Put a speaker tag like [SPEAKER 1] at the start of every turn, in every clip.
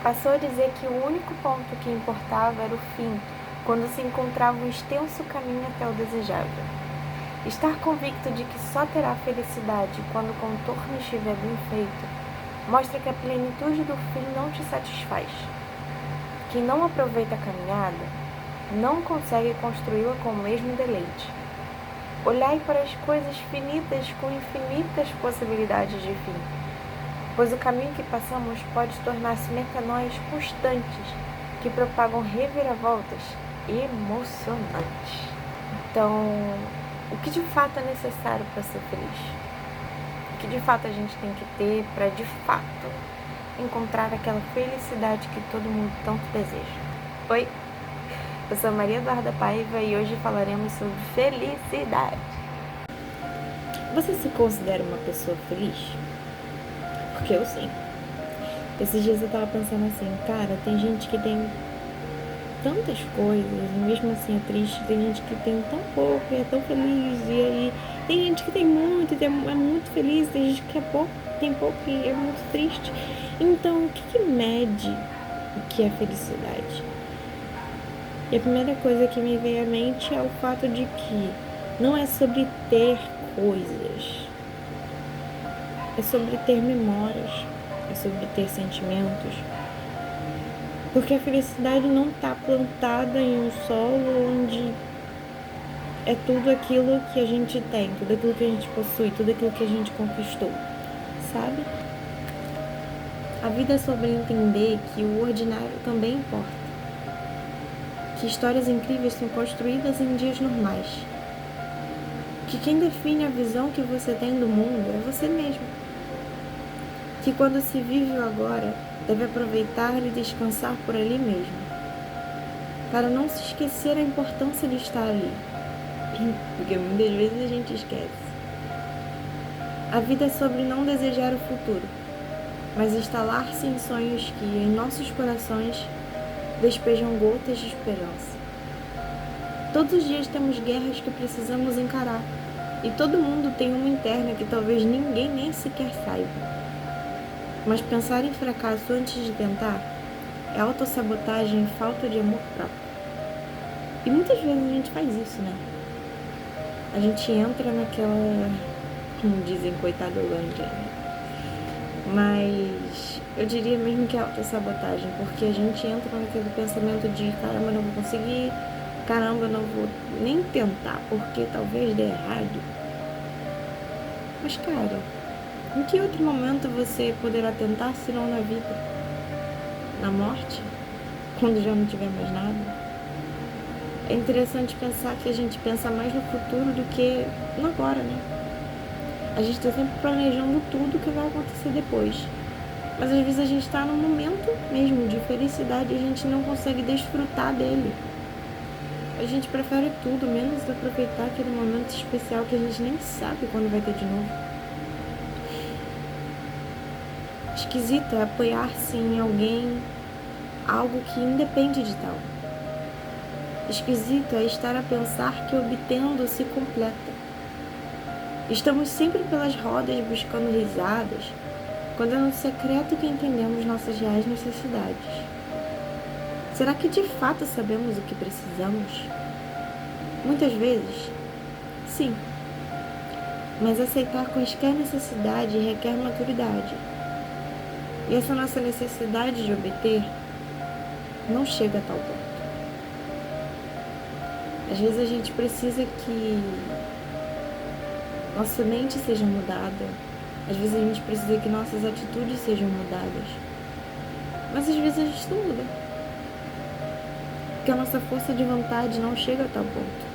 [SPEAKER 1] Passou a dizer que o único ponto que importava era o fim, quando se encontrava um extenso caminho até o desejável. Estar convicto de que só terá felicidade quando o contorno estiver bem feito, mostra que a plenitude do fim não te satisfaz. Quem não aproveita a caminhada, não consegue construí-la com o mesmo deleite. Olhai para as coisas finitas com infinitas possibilidades de fim, pois o caminho que passamos pode tornar-se metanóis constantes, que propagam reviravoltas emocionantes. Então, o que de fato é necessário para ser feliz? O que de fato a gente tem que ter para de fato encontrar aquela felicidade que todo mundo tanto deseja? Oi, eu sou Maria Eduarda Paiva e hoje falaremos sobre felicidade. Você se considera uma pessoa feliz? Porque eu sim. Esses dias eu tava pensando assim, cara, tem gente que tem tantas coisas e mesmo assim é triste, tem gente que tem tão pouco e é tão feliz, e aí tem gente que tem muito e é muito feliz, tem gente que tem pouco e é muito triste. Então, o que mede o que é felicidade? E a primeira coisa que me veio à mente é o fato de que não é sobre ter coisas, é sobre ter memórias, é sobre ter sentimentos. Porque a felicidade não está plantada em um solo onde é tudo aquilo que a gente tem, tudo aquilo que a gente possui, tudo aquilo que a gente conquistou, sabe? A vida é sobre entender que o ordinário também importa. Que histórias incríveis são construídas em dias normais. Que quem define a visão que você tem do mundo é você mesmo. Que quando se vive o agora, deve aproveitar e descansar por ali mesmo, para não se esquecer a importância de estar ali, porque muitas vezes a gente esquece. A vida é sobre não desejar o futuro, mas instalar-se em sonhos que, em nossos corações, despejam gotas de esperança. Todos os dias temos guerras que precisamos encarar, e todo mundo tem uma interna que talvez ninguém nem sequer saiba. Mas pensar em fracasso antes de tentar é autossabotagem e falta de amor próprio. E muitas vezes a gente faz isso, né? A gente entra naquela, como dizem, coitadolândia, né? Mas eu diria mesmo que é autossabotagem, porque a gente entra naquele pensamento de caramba, eu não vou conseguir, caramba, eu não vou nem tentar, porque talvez dê errado. Mas cara, em que outro momento você poderá tentar, se não na vida? Na morte? Quando já não tiver mais nada? É interessante pensar que a gente pensa mais no futuro do que no agora, né? A gente está sempre planejando tudo o que vai acontecer depois. Mas às vezes a gente está num momento mesmo de felicidade e a gente não consegue desfrutar dele. A gente prefere tudo, menos aproveitar aquele momento especial que a gente nem sabe quando vai ter de novo. Esquisito é apoiar-se em alguém, algo que independe de tal. Esquisito é estar a pensar que obtendo se completa. Estamos sempre pelas rodas buscando risadas, quando é no secreto que entendemos nossas reais necessidades. Será que de fato sabemos o que precisamos? Muitas vezes, sim. Mas aceitar quaisquer necessidade requer maturidade. E essa nossa necessidade de obter não chega a tal ponto. Às vezes a gente precisa que nossa mente seja mudada. Às vezes a gente precisa que nossas atitudes sejam mudadas. Mas às vezes a gente não muda. Porque a nossa força de vontade não chega a tal ponto.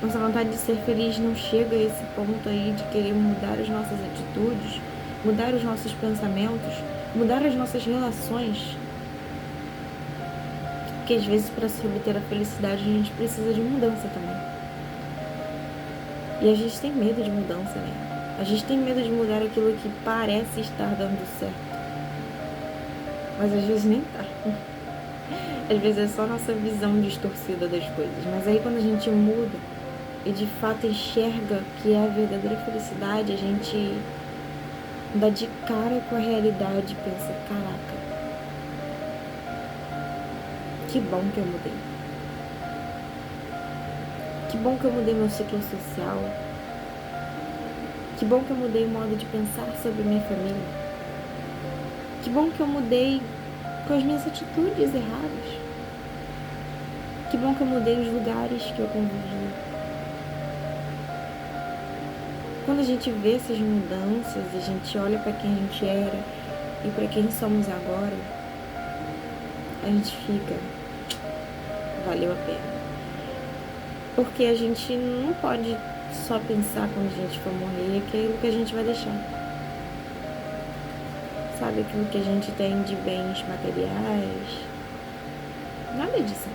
[SPEAKER 1] Nossa vontade de ser feliz não chega a esse ponto aí de querer mudar as nossas atitudes, mudar os nossos pensamentos, mudar as nossas relações. Porque às vezes para se obter a felicidade a gente precisa de mudança também. E a gente tem medo de mudança, né? A gente tem medo de mudar aquilo que parece estar dando certo. Mas às vezes nem tá. Às vezes é só nossa visão distorcida das coisas. Mas aí quando a gente muda e de fato enxerga que é a verdadeira felicidade, a gente dá de cara com a realidade e pensa, caraca, que bom que eu mudei. Que bom que eu mudei meu ciclo social. Que bom que eu mudei o modo de pensar sobre minha família. Que bom que eu mudei com as minhas atitudes erradas. Que bom que eu mudei os lugares que eu convivi. Quando a gente vê essas mudanças, a gente olha para quem a gente era e para quem somos agora, a gente fica, valeu a pena. Porque a gente não pode só pensar quando a gente for morrer aquilo que a gente vai deixar. Sabe, aquilo que a gente tem de bens materiais. Nada disso.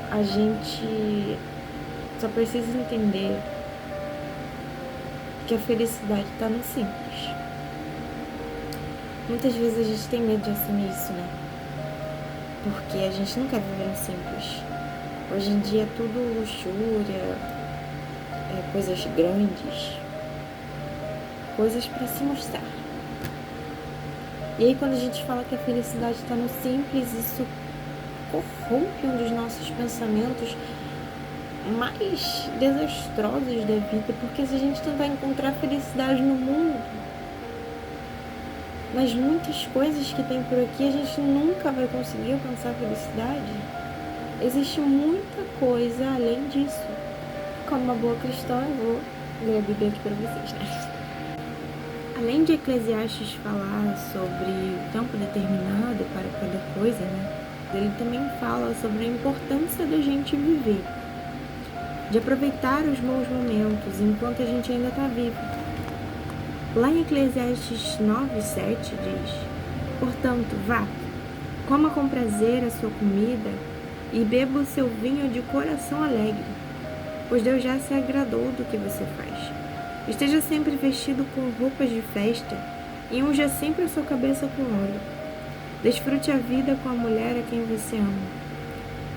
[SPEAKER 1] A gente só precisa entender que a felicidade está no simples. Muitas vezes a gente tem medo de assumir isso, né? Porque a gente não quer viver no simples. Hoje em dia é tudo luxúria, coisas grandes, coisas para se mostrar. E aí quando a gente fala que a felicidade está no simples, isso corrompe um dos nossos pensamentos mais desastrosos da vida, porque se a gente tentar encontrar felicidade no mundo, nas muitas coisas que tem por aqui, a gente nunca vai conseguir alcançar a felicidade. Existe muita coisa além disso. Como uma boa cristã, eu vou ler a Bíblia aqui para vocês, né? Além de Eclesiastes falar sobre o tempo determinado para cada coisa, né? Ele também fala sobre a importância da gente viver, de aproveitar os bons momentos enquanto a gente ainda está vivo. Lá em Eclesiastes 9:7 diz: portanto, vá, coma com prazer a sua comida e beba o seu vinho de coração alegre, pois Deus já se agradou do que você faz. Esteja sempre vestido com roupas de festa e unja sempre a sua cabeça com óleo. Desfrute a vida com a mulher a quem você ama.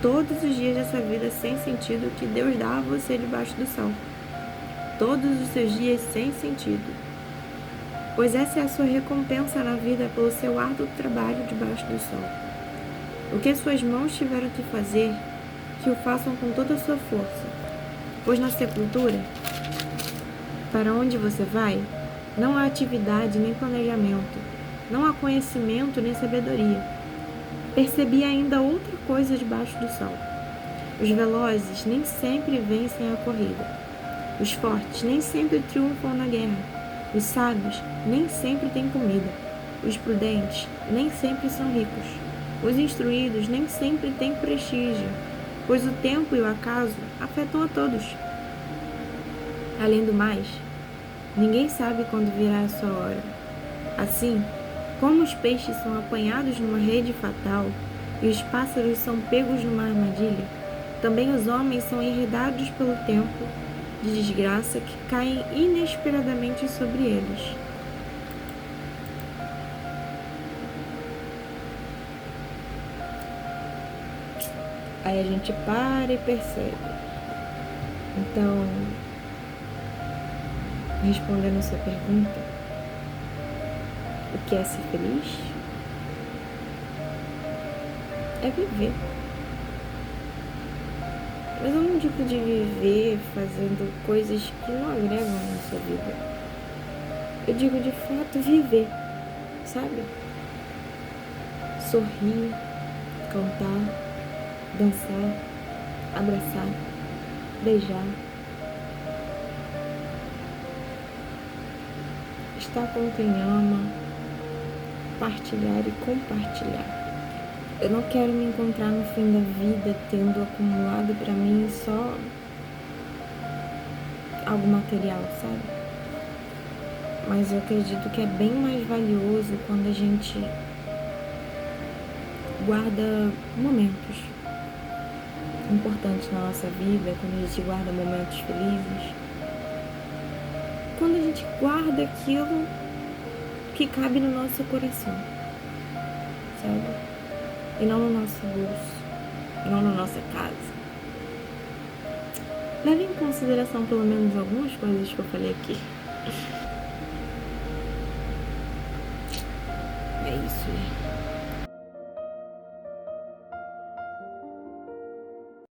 [SPEAKER 1] Todos os dias dessa vida sem sentido que Deus dá a você debaixo do sol. Todos os seus dias sem sentido. Pois essa é a sua recompensa na vida pelo seu árduo trabalho debaixo do sol. O que suas mãos tiveram que fazer, que o façam com toda a sua força. Pois na sepultura, para onde você vai, não há atividade nem planejamento, não há conhecimento nem sabedoria. Percebi ainda outra coisa debaixo do sol. Os velozes nem sempre vencem a corrida. Os fortes nem sempre triunfam na guerra. Os sábios nem sempre têm comida. Os prudentes nem sempre são ricos. Os instruídos nem sempre têm prestígio, pois o tempo e o acaso afetam a todos. Além do mais, ninguém sabe quando virá a sua hora. Assim, como os peixes são apanhados numa rede fatal e os pássaros são pegos numa armadilha, também os homens são enredados pelo tempo de desgraça que caem inesperadamente sobre eles. Aí a gente para e percebe. Então, respondendo a sua pergunta, o que é ser feliz? É viver. Mas eu não digo de viver fazendo coisas que não agregam na sua vida. Eu digo de fato viver, sabe? Sorrir, cantar, dançar, abraçar, beijar. Estar com quem ama, partilhar e compartilhar. Eu não quero me encontrar no fim da vida tendo acumulado para mim só algo material, sabe? Mas eu acredito que é bem mais valioso quando a gente guarda momentos importantes na nossa vida, quando a gente guarda momentos felizes, quando a gente guarda aquilo que cabe no nosso coração, sabe? E não no nosso bolso, não na nossa casa. Leve em consideração pelo menos algumas coisas que eu falei aqui. É isso, né?